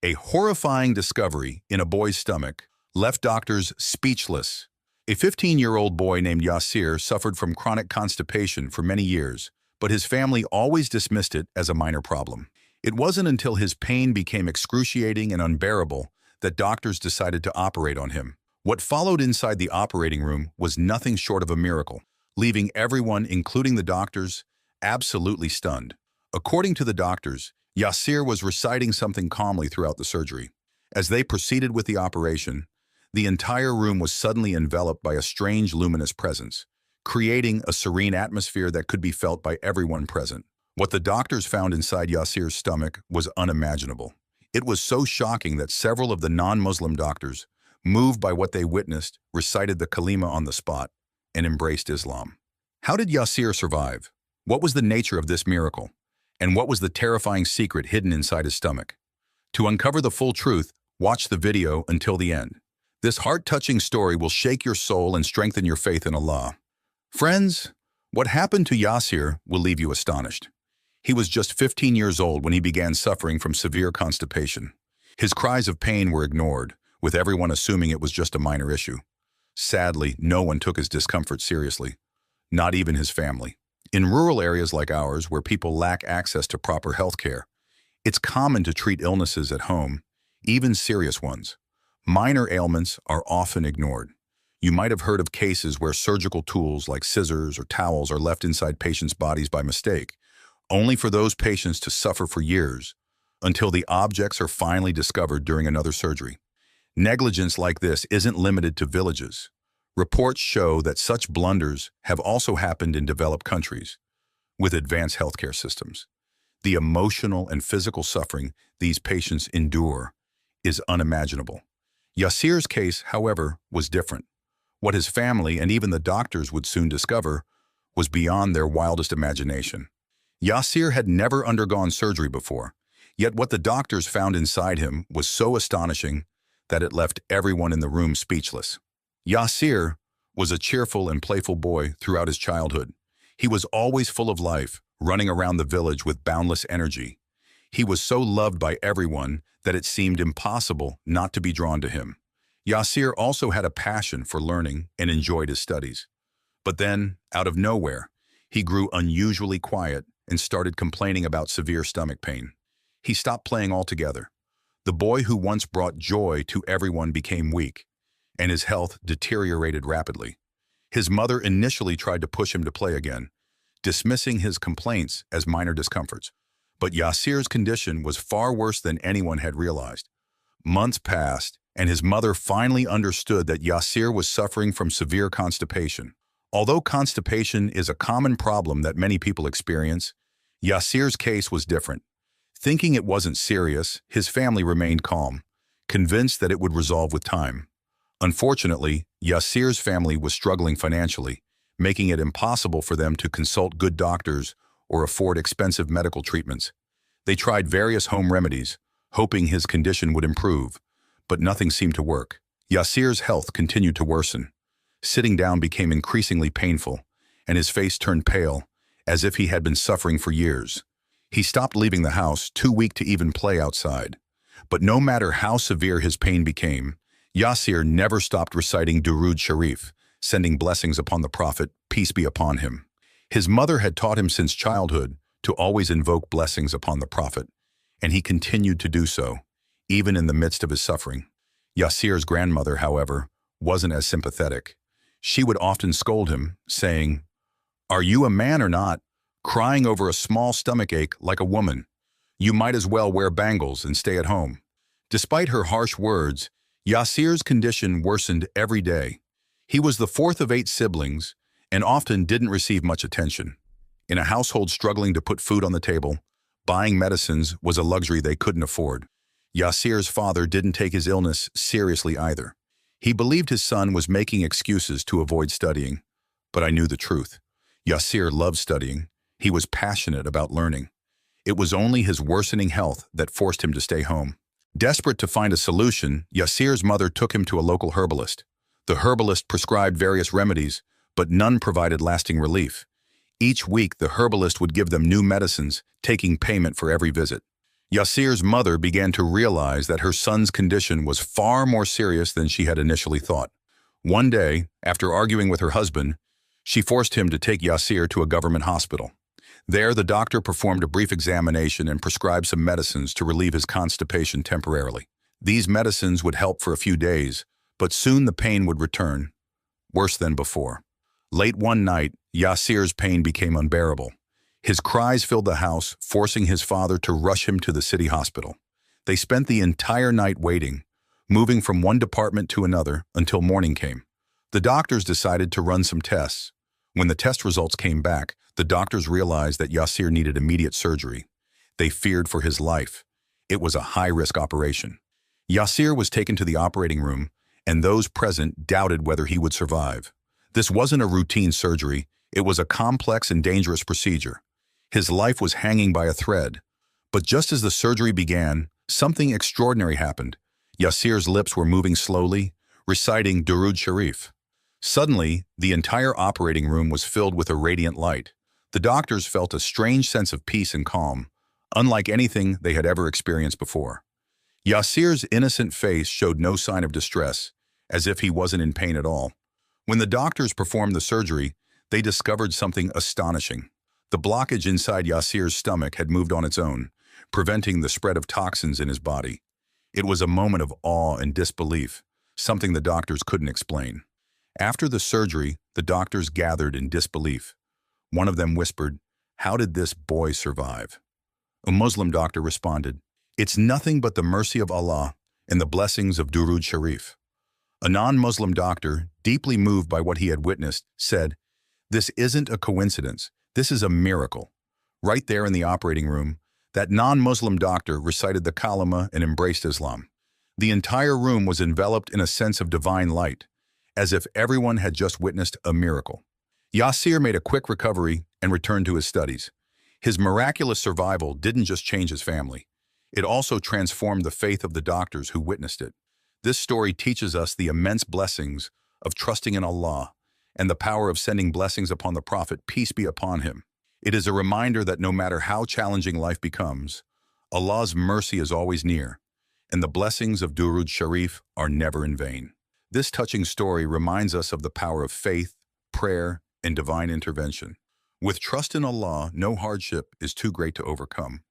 A horrifying discovery in a boy's stomach left doctors speechless. A 15-year-old boy named Yasir suffered from chronic constipation for many years, but his family always dismissed it as a minor problem. It wasn't until his pain became excruciating and unbearable that doctors decided to operate on him. What followed inside the operating room was nothing short of a miracle, leaving everyone, including the doctors, absolutely stunned. According to the doctors, Yasir was reciting something calmly throughout the surgery. As they proceeded with the operation, the entire room was suddenly enveloped by a strange luminous presence, creating a serene atmosphere that could be felt by everyone present. What the doctors found inside Yasir's stomach was unimaginable. It was so shocking that several of the non-Muslim doctors, moved by what they witnessed, recited the kalima on the spot and embraced Islam. How did Yasir survive? What was the nature of this miracle? And what was the terrifying secret hidden inside his stomach? To uncover the full truth, watch the video until the end. This heart-touching story will shake your soul and strengthen your faith in Allah. Friends, what happened to Yasir will leave you astonished. He was just 15 years old when he began suffering from severe constipation. His cries of pain were ignored, with everyone assuming it was just a minor issue. Sadly, no one took his discomfort seriously, not even his family. In rural areas like ours, where people lack access to proper health care, it's common to treat illnesses at home, even serious ones. Minor ailments are often ignored. You might have heard of cases where surgical tools like scissors or towels are left inside patients' bodies by mistake, only for those patients to suffer for years, until the objects are finally discovered during another surgery. Negligence like this isn't limited to villages. Reports show that such blunders have also happened in developed countries with advanced healthcare systems. The emotional and physical suffering these patients endure is unimaginable. Yasir's case, however, was different. What his family and even the doctors would soon discover was beyond their wildest imagination. Yasir had never undergone surgery before, yet what the doctors found inside him was so astonishing that it left everyone in the room speechless. Yasir was a cheerful and playful boy throughout his childhood. He was always full of life, running around the village with boundless energy. He was so loved by everyone that it seemed impossible not to be drawn to him. Yasir also had a passion for learning and enjoyed his studies. But then, out of nowhere, he grew unusually quiet and started complaining about severe stomach pain. He stopped playing altogether. The boy who once brought joy to everyone became weak, and his health deteriorated rapidly. His mother initially tried to push him to play again, dismissing his complaints as minor discomforts. But Yasir's condition was far worse than anyone had realized. Months passed, and his mother finally understood that Yasir was suffering from severe constipation. Although constipation is a common problem that many people experience, Yasir's case was different. Thinking it wasn't serious, his family remained calm, convinced that it would resolve with time. Unfortunately, Yasir's family was struggling financially, making it impossible for them to consult good doctors or afford expensive medical treatments. They tried various home remedies, hoping his condition would improve, but nothing seemed to work. Yasir's health continued to worsen. Sitting down became increasingly painful, and his face turned pale, as if he had been suffering for years. He stopped leaving the house, too weak to even play outside. But no matter how severe his pain became, Yasir never stopped reciting Durood Sharif, sending blessings upon the Prophet, peace be upon him. His mother had taught him since childhood to always invoke blessings upon the Prophet, and he continued to do so, even in the midst of his suffering. Yasir's grandmother, however, wasn't as sympathetic. She would often scold him, saying, "Are you a man or not? Crying over a small stomachache like a woman. You might as well wear bangles and stay at home." Despite her harsh words, Yasir's condition worsened every day. He was the fourth of 8 siblings and often didn't receive much attention. In a household struggling to put food on the table, buying medicines was a luxury they couldn't afford. Yasir's father didn't take his illness seriously either. He believed his son was making excuses to avoid studying. But I knew the truth. Yasir loved studying. He was passionate about learning. It was only his worsening health that forced him to stay home. Desperate to find a solution, Yasir's mother took him to a local herbalist. The herbalist prescribed various remedies, but none provided lasting relief. Each week, the herbalist would give them new medicines, taking payment for every visit. Yasir's mother began to realize that her son's condition was far more serious than she had initially thought. One day, after arguing with her husband, she forced him to take Yasir to a government hospital. There, the doctor performed a brief examination and prescribed some medicines to relieve his constipation temporarily. These medicines would help for a few days, but soon the pain would return, worse than before. Late one night, Yasir's pain became unbearable. His cries filled the house, forcing his father to rush him to the city hospital. They spent the entire night waiting, moving from one department to another until morning came. The doctors decided to run some tests. When the test results came back, the doctors realized that Yasir needed immediate surgery. They feared for his life. It was a high-risk operation. Yasir was taken to the operating room, and those present doubted whether he would survive. This wasn't a routine surgery. It was a complex and dangerous procedure. His life was hanging by a thread. But just as the surgery began, something extraordinary happened. Yasir's lips were moving slowly, reciting Durud Sharif. Suddenly, the entire operating room was filled with a radiant light. The doctors felt a strange sense of peace and calm, unlike anything they had ever experienced before. Yasir's innocent face showed no sign of distress, as if he wasn't in pain at all. When the doctors performed the surgery, they discovered something astonishing. The blockage inside Yasir's stomach had moved on its own, preventing the spread of toxins in his body. It was a moment of awe and disbelief, something the doctors couldn't explain. After the surgery, the doctors gathered in disbelief. One of them whispered, "How did this boy survive?" A Muslim doctor responded, "It's nothing but the mercy of Allah and the blessings of Durud Sharif." A non-Muslim doctor, deeply moved by what he had witnessed, said, "This isn't a coincidence. This is a miracle." Right there in the operating room, that non-Muslim doctor recited the kalima and embraced Islam. The entire room was enveloped in a sense of divine light, as if everyone had just witnessed a miracle. Yasir made a quick recovery and returned to his studies. His miraculous survival didn't just change his family. It also transformed the faith of the doctors who witnessed it. This story teaches us the immense blessings of trusting in Allah and the power of sending blessings upon the Prophet, peace be upon him. It is a reminder that no matter how challenging life becomes, Allah's mercy is always near, and the blessings of Durud Sharif are never in vain. This touching story reminds us of the power of faith, prayer, and divine intervention. With trust in Allah, no hardship is too great to overcome.